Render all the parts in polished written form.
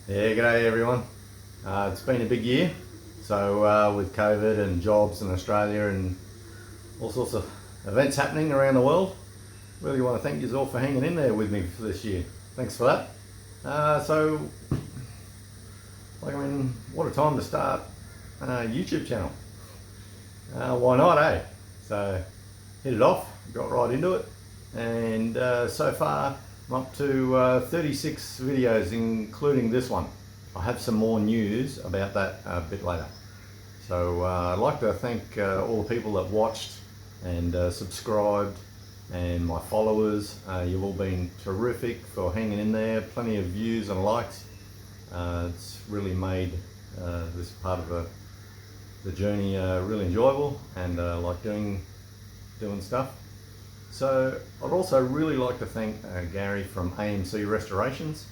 Yeah, g'day everyone. It's been a big year. So with COVID and jobs in Australia and all sorts of events happening around the world, really want to thank you all for hanging in there with me for this year. Thanks for that. What a time to start a YouTube channel. Why not, eh? So hit it off, got right into it, and so far I'm up to 36 videos, including this one. I have some more news about that a bit later. So I'd like to thank all the people that watched and subscribed, and my followers. You've all been terrific for hanging in there. Plenty of views and likes. It's really made this part of the journey really enjoyable, and like doing stuff. So I'd also really like to thank Gary from AMC Restorations.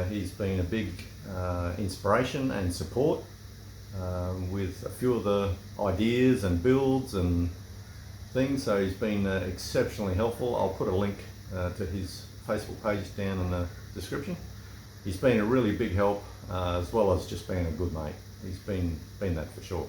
He's been a big inspiration and support with a few of the ideas and builds and things, so he's been exceptionally helpful. I'll put a link to his Facebook page down in the description. He's been a really big help, as well as just being a good mate. He's been that for sure.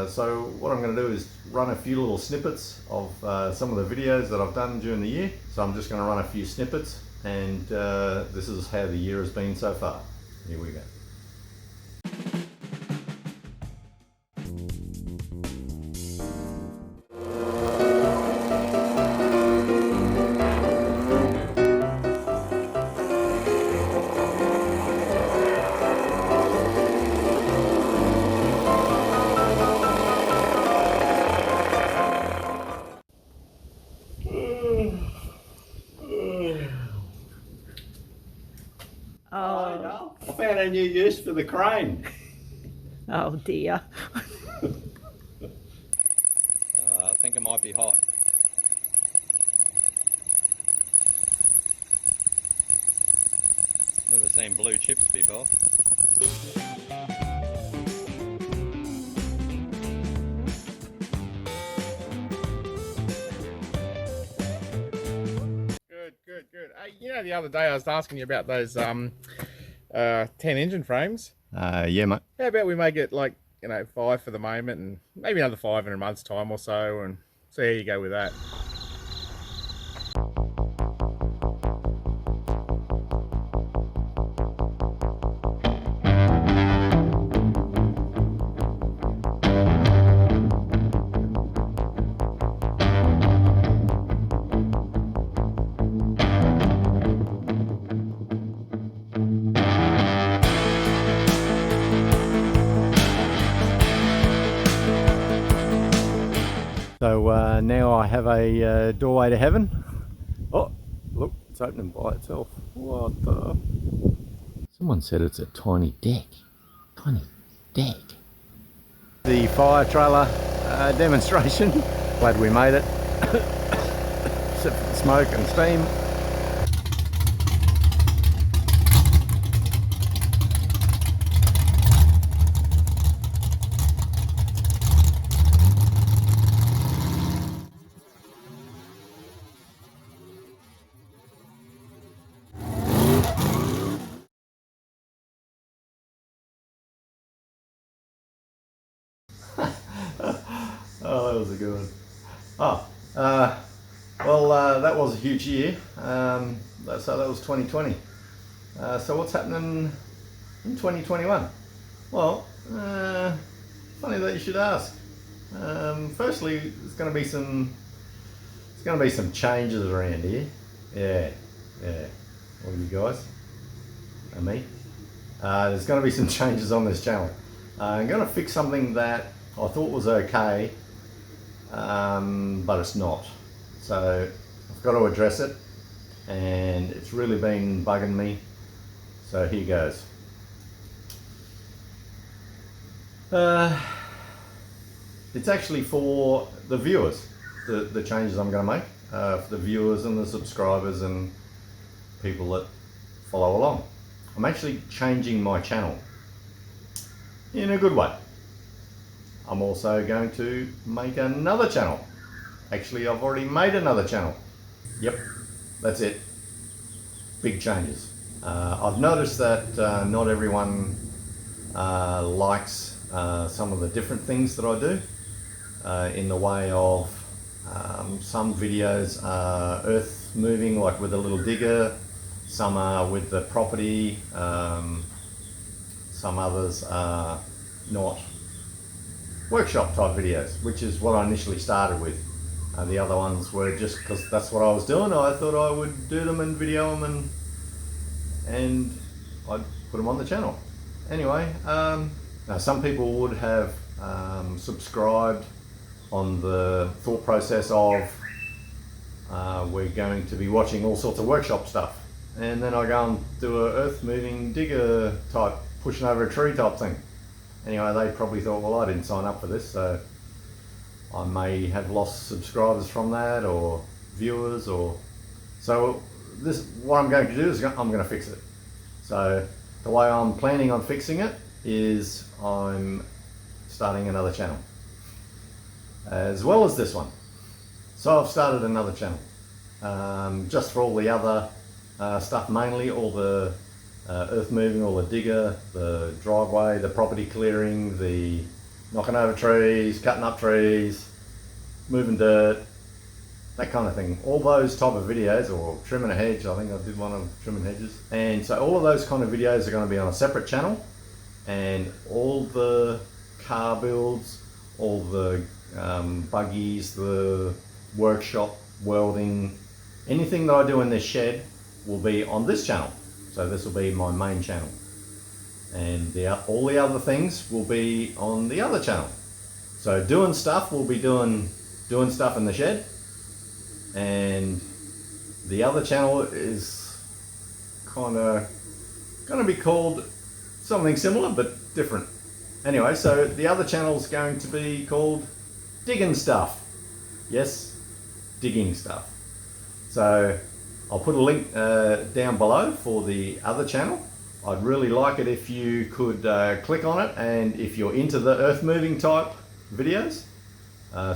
So what I'm going to do is run a few little snippets of some of the videos that I've done during the year. So I'm just going to run a few snippets, and this is how the year has been so far. Here we go. Oh, I found a new use for the crane. oh dear. I think it might be hot. Never seen blue chips before. Good. The other day I was asking you about those 10 engine frames. Yeah, mate. How about we make it like, 5 for the moment, and maybe another 5 in a month's time or so, and see how you go with that. So now I have a doorway to heaven. Oh, look, it's opening by itself. What the? Someone said it's a tiny deck. Tiny deck. The fire trailer demonstration. Glad we made it. Except for the smoke and steam. Oh, that was a good one. That was a huge year. So that was 2020. So what's happening in 2021? Well, funny that you should ask. Firstly, there's going to be some changes around here. Yeah. All you guys and me. There's going to be some changes on this channel. I'm going to fix something that I thought was okay, but it's not. So I've got to address it, and it's really been bugging me. So here goes. It's actually for the viewers, the changes I'm going to make, for the viewers and the subscribers and people that follow along. I'm actually changing my channel in a good way. I'm also going to make another channel. Actually, I've already made another channel. Yep, that's it. Big changes. I've noticed that not everyone likes some of the different things that I do in the way of some videos are earth moving, like with a little digger, some are with the property, some others are not workshop type videos, which is what I initially started with. The other ones were just because that's what I was doing. I thought I would do them and video them and I'd put them on the channel. Anyway, now some people would have subscribed on the thought process of we're going to be watching all sorts of workshop stuff, and then I go and do a earth moving digger type pushing over a tree type thing. Anyway, they probably thought, well, I didn't sign up for this, so I may have lost subscribers from that or viewers, or so this what I'm going to do is I'm going to fix it. So the way I'm planning on fixing it is I'm starting another channel as well as this one. So I've started another channel just for all the other stuff, mainly all the earth moving, all the digger, the driveway, the property clearing, the knocking over trees, cutting up trees, moving dirt, that kind of thing. All those type of videos, or trimming a hedge. I think I did one of trimming hedges. And so all of those kind of videos are going to be on a separate channel, and all the car builds, all the buggies, the workshop, welding, anything that I do in this shed will be on this channel. So this will be my main channel, and all the other things will be on the other channel. So doing stuff will be doing stuff in the shed, and the other channel is kind of going to be called something similar but different. Anyway, so the other channel is going to be called Digging Stuff. Yes, digging stuff. So I'll put a link down below for the other channel. I'd really like it if you could click on it, and if you're into the earth moving type videos,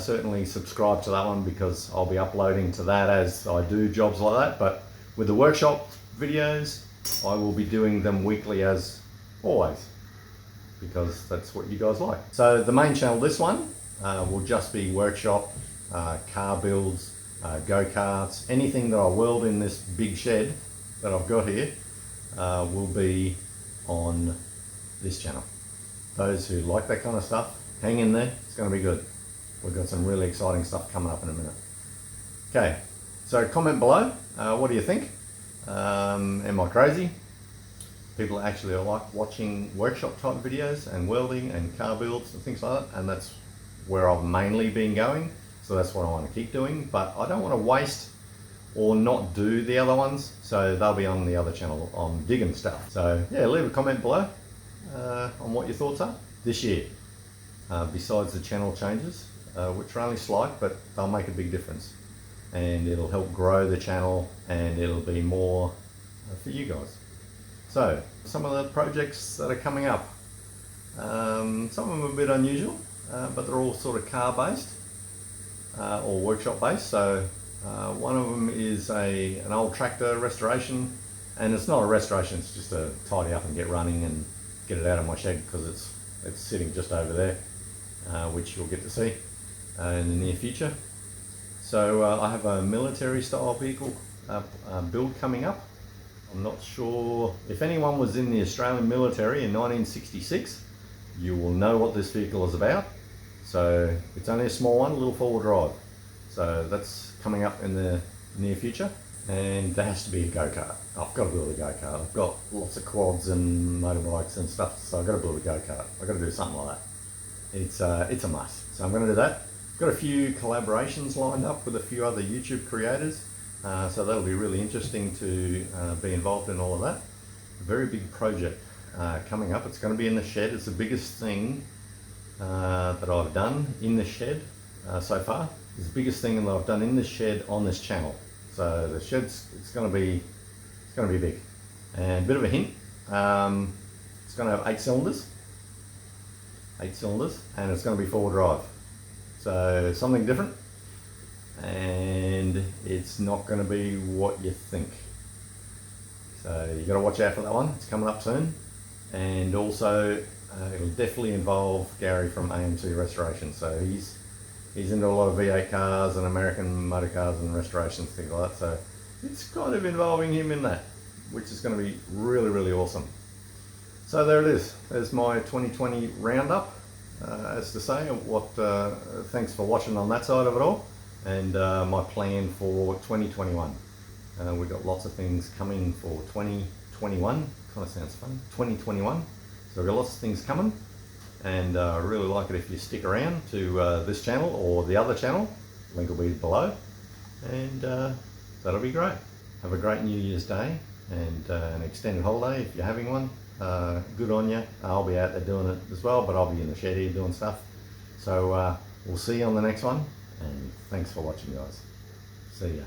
certainly subscribe to that one, because I'll be uploading to that as I do jobs like that. But with the workshop videos, I will be doing them weekly as always, because that's what you guys like. So the main channel, this one, will just be workshop, car builds, go-karts, anything that I weld in this big shed that I've got here will be on this channel. Those who like that kind of stuff, hang in there, it's going to be good. We've got some really exciting stuff coming up in a minute. Okay, so comment below, what do you think? Am I crazy? People actually like watching workshop type videos and welding and car builds and things like that, and that's where I've mainly been going. So that's what I want to keep doing, but I don't want to waste or not do the other ones, so they'll be on the other channel on digging stuff. So yeah, leave a comment below on what your thoughts are this year, besides the channel changes, which are only slight, but they'll make a big difference, and it'll help grow the channel, and it'll be more for you guys. So some of the projects that are coming up, some of them are a bit unusual, but they're all sort of car based or workshop based. So one of them is an old tractor restoration, and it's not a restoration, it's just a tidy up and get running and get it out of my shed, because it's sitting just over there, which you'll get to see in the near future. So I have a military style vehicle build coming up. I'm not sure if anyone was in the Australian military in 1966, you will know what this vehicle is about. So it's only a small one, a little four-wheel drive. So that's coming up in the near future. And there has to be a go-kart. I've got to build a go-kart. I've got lots of quads and motorbikes and stuff, so I've got to build a go-kart. I've got to do something like that. It's a must. So I'm going to do that. I've got a few collaborations lined up with a few other YouTube creators. So that'll be really interesting to be involved in all of that. A very big project coming up. It's going to be in the shed. It's the biggest thing that I've done in the shed so far. It's the biggest thing that I've done in the shed on this channel. So the shed's it's going to be big. And a bit of a hint, it's going to have 8 cylinders, and it's going to be 4-wheel drive. So something different. And it's not going to be what you think. So you got to watch out for that one. It's coming up soon. And also it'll definitely involve Gary from AMC Restoration. So he's into a lot of V8 cars and American motor cars and restorations, things like that. So it's kind of involving him in that, which is going to be really, really awesome. So there it is. There's my 2020 roundup. As to say, thanks for watching on that side of it all, and my plan for 2021. We've got lots of things coming for 2021. Kind of sounds funny. 2021. So we've got lots of things coming, and I really like it if you stick around to this channel or the other channel. Link will be below, and that'll be great. Have a great New Year's Day and an extended holiday if you're having one. Good on you. I'll be out there doing it as well, but I'll be in the shed here doing stuff. So we'll see you on the next one, and thanks for watching, guys. See ya.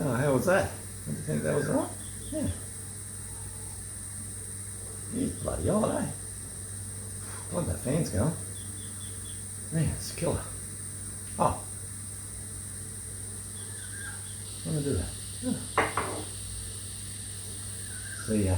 Oh, how was that? Did you think that was right? Yeah. He's bloody hot, eh? God, that fan's going. Man, it's a killer. Oh. I'm gonna do that. Yeah. See ya.